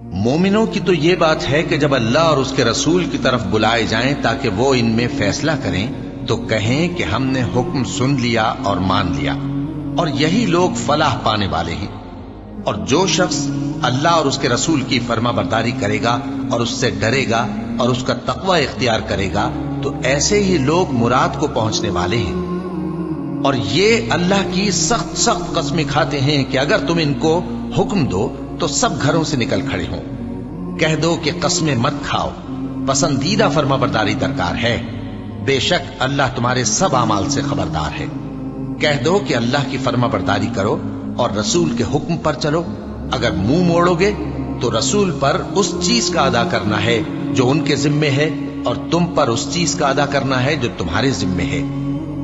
مومنوں کی تو یہ بات ہے کہ جب اللہ اور اس کے رسول کی طرف بلائے جائیں تاکہ وہ ان میں فیصلہ کریں تو کہیں کہ ہم نے حکم سن لیا اور مان لیا، اور یہی لوگ فلاح پانے والے ہیں۔ اور جو شخص اللہ اور اس کے رسول کی فرما برداری کرے گا اور اس سے ڈرے گا اور اس کا تقوی اختیار کرے گا تو ایسے ہی لوگ مراد کو پہنچنے والے ہیں۔ اور یہ اللہ کی سخت سخت قسمیں کھاتے ہیں کہ اگر تم ان کو حکم دو تو سب گھروں سے نکل کھڑے ہوں۔ کہہ دو کہ قسمیں مت کھاؤ، پسندیدہ فرما برداری درکار ہے، بے شک اللہ تمہارے سب اعمال سے خبردار ہے۔ کہہ دو کہ اللہ کی فرما برداری کرو اور رسول کے حکم پر چلو۔ اگر منہ موڑو گے تو رسول پر اس چیز کا ادا کرنا ہے جو ان کے ذمے ہے، اور تم پر اس چیز کا ادا کرنا ہے جو تمہارے ذمے ہے۔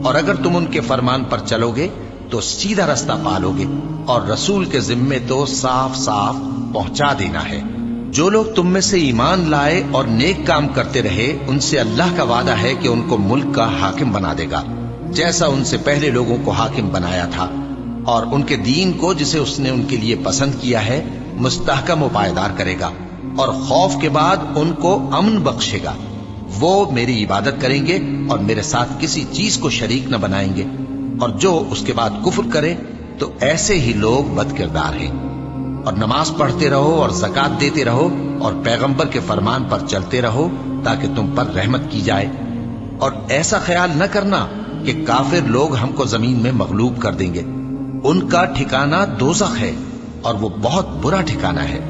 اور اگر تم ان کے فرمان پر چلو گے تو سیدھا رستہ پالو گے، اور رسول کے ذمے تو صاف صاف پہنچا دینا ہے۔ جو لوگ تم میں سے ایمان لائے اور نیک کام کرتے رہے ان سے اللہ کا وعدہ ہے کہ ان کو ملک کا حاکم بنا دے گا، جیسا ان سے پہلے لوگوں کو حاکم بنایا تھا، اور ان کے دین کو جسے اس نے ان کے لیے پسند کیا ہے مستحکم و پائیدار کرے گا، اور خوف کے بعد ان کو امن بخشے گا۔ وہ میری عبادت کریں گے اور میرے ساتھ کسی چیز کو شریک نہ بنائیں گے، اور جو اس کے بعد کفر کرے تو ایسے ہی لوگ بد کردار ہیں۔ اور نماز پڑھتے رہو اور زکوٰۃ دیتے رہو اور پیغمبر کے فرمان پر چلتے رہو تاکہ تم پر رحمت کی جائے، اور ایسا خیال نہ کرنا کہ کافر لوگ ہم کو زمین میں مغلوب کر دیں گے۔ ان کا ٹھکانہ دوزخ ہے اور وہ بہت برا ٹھکانہ ہے۔